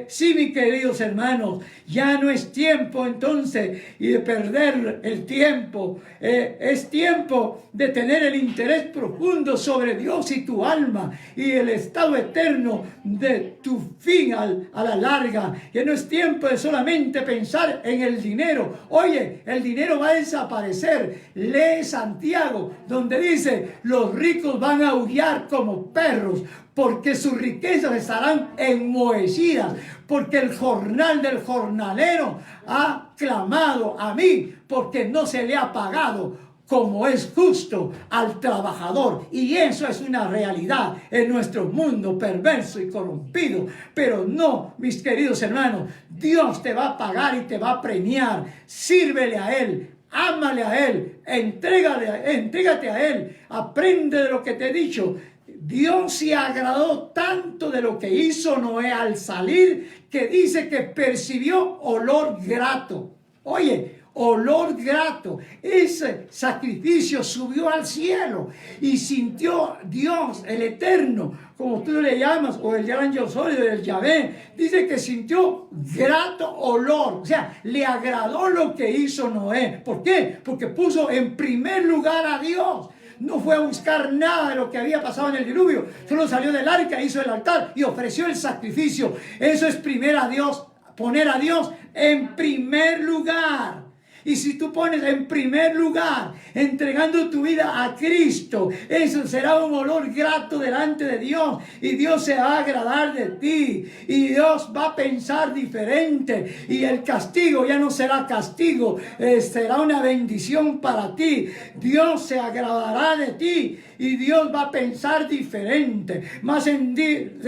Sí, mis queridos hermanos, ya no es tiempo entonces y de perder el tiempo. Es tiempo de tener el interés profundo sobre Dios y tu alma y el estado eterno de tu fin a la larga. Ya no es tiempo de solamente pensar en el dinero. Oye, el dinero va a desaparecer. Lee Santiago, donde dice: los ricos van a aullar como perros, porque sus riquezas estarán enmohecidas, porque el jornal del jornalero ha clamado a mí, porque no se le ha pagado como es justo al trabajador. Y eso es una realidad en nuestro mundo perverso y corrompido. Pero no, mis queridos hermanos, Dios te va a pagar y te va a premiar. Sírvele a Él. Ámale a Él, entrégate a Él, aprende de lo que te he dicho. Dios se agradó tanto de lo que hizo Noé al salir, que dice que percibió olor grato. Oye, olor grato. Ese sacrificio subió al cielo y sintió Dios, el Eterno, como tú le llamas, o el gran yo soy, el Yahvé, dice que sintió grato olor. O sea, le agradó lo que hizo Noé. ¿Por qué? Porque puso en primer lugar a Dios. No fue a buscar nada de lo que había pasado en el diluvio. Solo salió del arca, hizo el altar y ofreció el sacrificio. Eso es poner a Dios en primer lugar. Y si tú pones en primer lugar, entregando tu vida a Cristo, eso será un olor grato delante de Dios. Y Dios se va a agradar de ti. Y Dios va a pensar diferente. Y el castigo ya no será castigo, será una bendición para ti. Dios se agradará de ti. Y Dios va a pensar diferente, va a sentir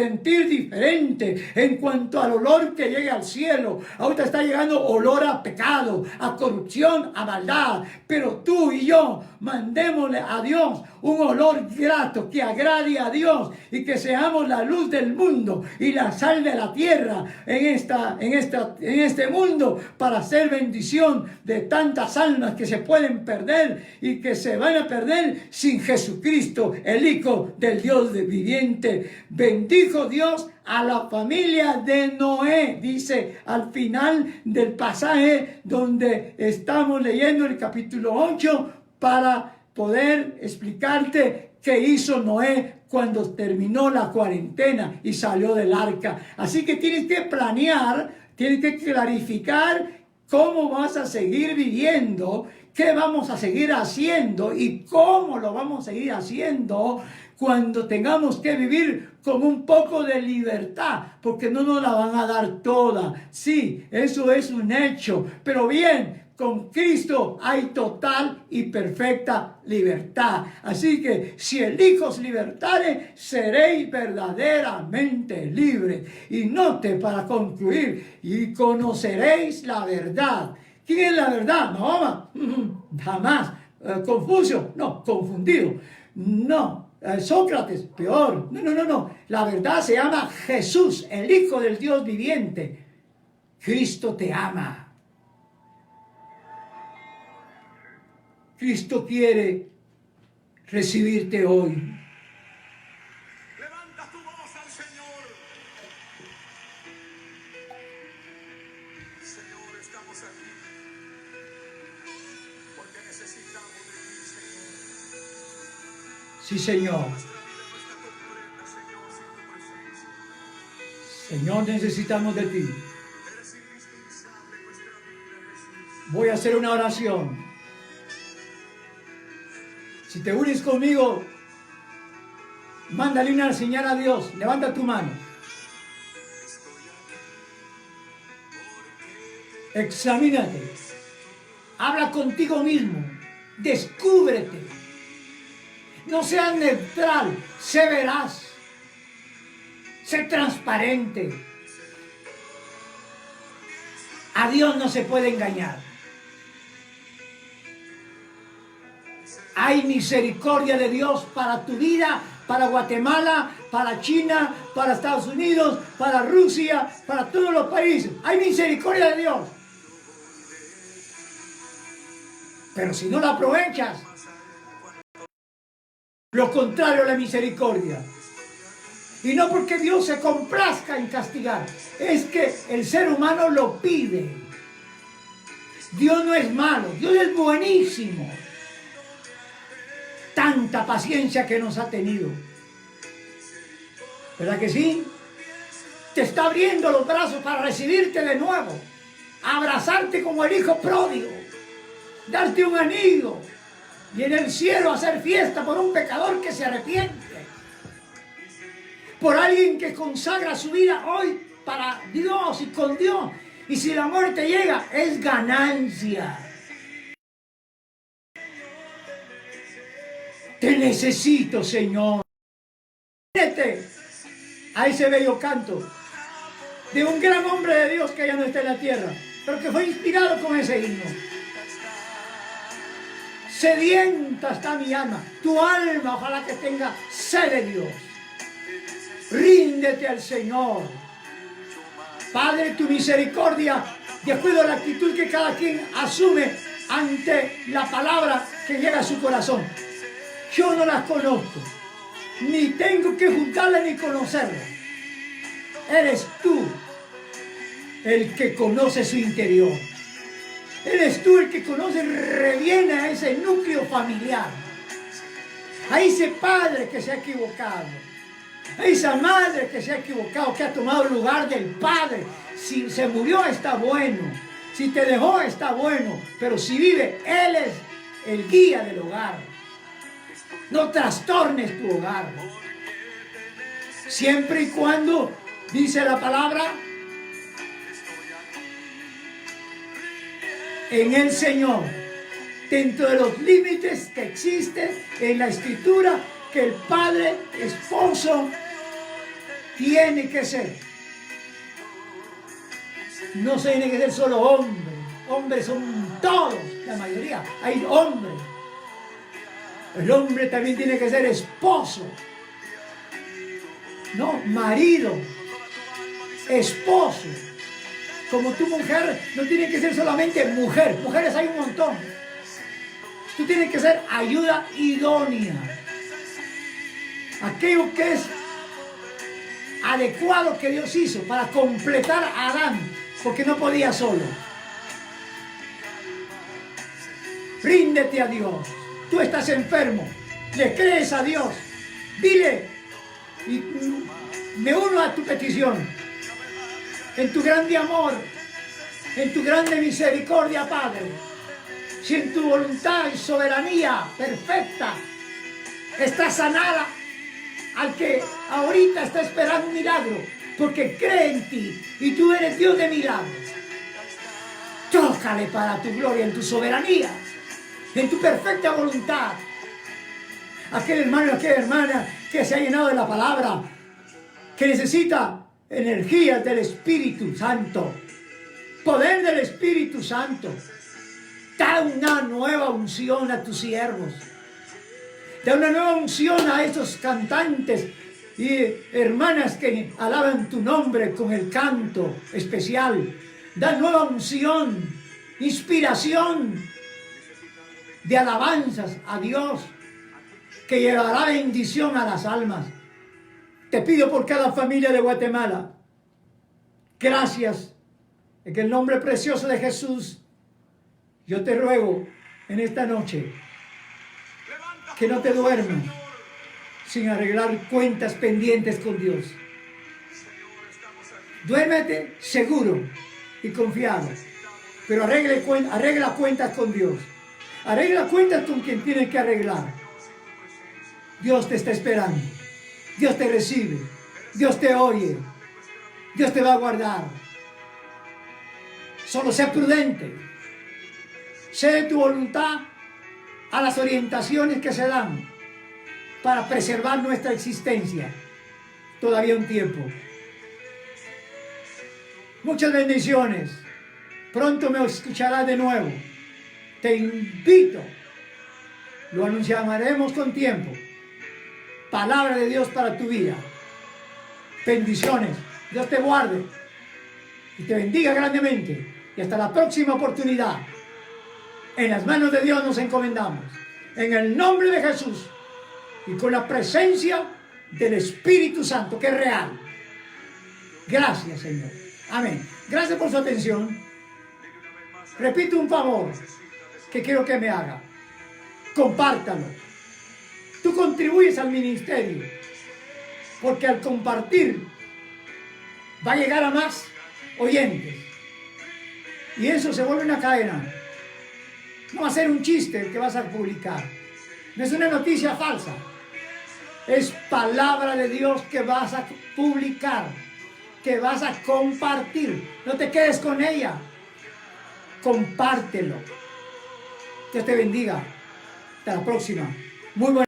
diferente en cuanto al olor que llegue al cielo. Ahorita está llegando olor a pecado, a corrupción, a maldad. Pero tú y yo mandémosle a Dios un olor grato que agrade a Dios y que seamos la luz del mundo y la sal de la tierra en este mundo para hacer bendición de tantas almas que se pueden perder y que se van a perder sin Jesucristo, el Hijo del Dios viviente. Bendijo Dios a la familia de Noé, dice al final del pasaje donde estamos leyendo el capítulo 8, para poder explicarte qué hizo Noé cuando terminó la cuarentena y salió del arca. Así que tienes que planear, tienes que clarificar cómo vas a seguir viviendo, qué vamos a seguir haciendo y cómo lo vamos a seguir haciendo cuando tengamos que vivir con un poco de libertad, porque no nos la van a dar toda. Sí, eso es un hecho, pero bien, con Cristo hay total y perfecta libertad. Así que si el Hijo os libertare, seréis verdaderamente libres. Y note, para concluir, y conoceréis la verdad. ¿Quién es la verdad? Mahoma, jamás. Confucio, no, confundido. No. Sócrates, peor. No. La verdad se llama Jesús, el Hijo del Dios viviente. Cristo te ama. Cristo quiere recibirte hoy. Levanta tu voz al Señor. Señor, estamos aquí porque necesitamos de ti, Señor. Sí, Señor. Nuestra vida no está completa, Señor, sin tu presencia. Señor, necesitamos de ti. Eres indispensable en nuestra vida, Jesús. Voy a hacer una oración. Si te unes conmigo, mándale una señal a Dios. Levanta tu mano. Examínate. Habla contigo mismo. Descúbrete. No seas neutral. Sé veraz. Sé transparente. A Dios no se puede engañar. Hay misericordia de Dios para tu vida, para Guatemala, para China, para Estados Unidos, para Rusia, para todos los países. Hay misericordia de Dios. Pero si no la aprovechas, lo contrario a la misericordia. Y no porque Dios se complazca en castigar, es que el ser humano lo pide. Dios no es malo, Dios es buenísimo. Tanta paciencia que nos ha tenido. ¿Verdad que sí? Te está abriendo los brazos para recibirte de nuevo, abrazarte como el hijo pródigo, darte un anillo y en el cielo hacer fiesta por un pecador que se arrepiente, por alguien que consagra su vida hoy para Dios y con Dios. Y si la muerte llega, es ganancia. Te necesito, Señor. Únete a ese bello canto de un gran hombre de Dios que ya no está en la tierra, pero que fue inspirado con ese himno. Sedienta está mi alma, tu alma ojalá que tenga sed de Dios. Ríndete al Señor. Padre, tu misericordia de acuerdo a la actitud que cada quien asume ante la palabra que llega a su corazón. Yo no las conozco, ni tengo que juzgarlas ni conocerlas. Eres tú el que conoce su interior. Eres tú el que conoce re bien a ese núcleo familiar, a ese padre que se ha equivocado, a esa madre que se ha equivocado, que ha tomado el lugar del padre. Si se murió está bueno, si te dejó está bueno, pero si vive, Él es el guía del hogar. No trastornes tu hogar, siempre y cuando, dice la palabra, en el Señor, dentro de los límites que existen en la Escritura, que el padre, esposo, tiene que ser. No se tiene que ser solo hombres. Hombres son todos, la mayoría. Hay hombres. El hombre también tiene que ser esposo. No, marido. Esposo. Como tu mujer, no tiene que ser solamente mujer. Mujeres hay un montón. Tú tienes que ser ayuda idónea. Aquello que es adecuado que Dios hizo para completar a Adán, porque no podía solo. Ríndete a Dios. Tú estás enfermo. Le crees a Dios. Dile, y me uno a tu petición. En tu grande amor, en tu grande misericordia, Padre, si en tu voluntad y soberanía perfecta está sanada al que ahorita está esperando un milagro, porque cree en ti y tú eres Dios de milagros. Tócale para tu gloria, en tu soberanía, en tu perfecta voluntad. Aquel hermano, aquella hermana que se ha llenado de la palabra, que necesita energías del Espíritu Santo, poder del Espíritu Santo. Da una nueva unción a tus siervos. Da una nueva unción a esos cantantes y hermanas que alaban tu nombre con el canto especial. Da nueva unción, inspiración de alabanzas a Dios, que llevará bendición a las almas. Te pido por cada familia de Guatemala. Gracias. En el nombre precioso de Jesús, yo te ruego en esta noche que no te duermas sin arreglar cuentas pendientes con Dios. Duérmete seguro y confiado, pero arregla cuentas con Dios. Arregla cuentas con quien tiene que arreglar. Dios te está esperando. Dios te recibe. Dios te oye. Dios te va a guardar. Solo sé prudente. Sé de tu voluntad a las orientaciones que se dan para preservar nuestra existencia. Todavía un tiempo. Muchas bendiciones. Pronto me escucharás de nuevo. Te invito. Lo anunciaremos con tiempo. Palabra de Dios para tu vida. Bendiciones. Dios te guarde y te bendiga grandemente. Y hasta la próxima oportunidad. En las manos de Dios nos encomendamos. En el nombre de Jesús. Y con la presencia del Espíritu Santo, que es real. Gracias, Señor. Amén. Gracias por su atención. Repito un favor que quiero que me haga. Compártalo. Tú contribuyes al ministerio, porque al compartir va a llegar a más oyentes. Y eso se vuelve una cadena. No va a ser un chiste que vas a publicar. No es una noticia falsa. Es palabra de Dios que vas a publicar, que vas a compartir. No te quedes con ella. Compártelo. Dios te bendiga. Hasta la próxima. Muy buena.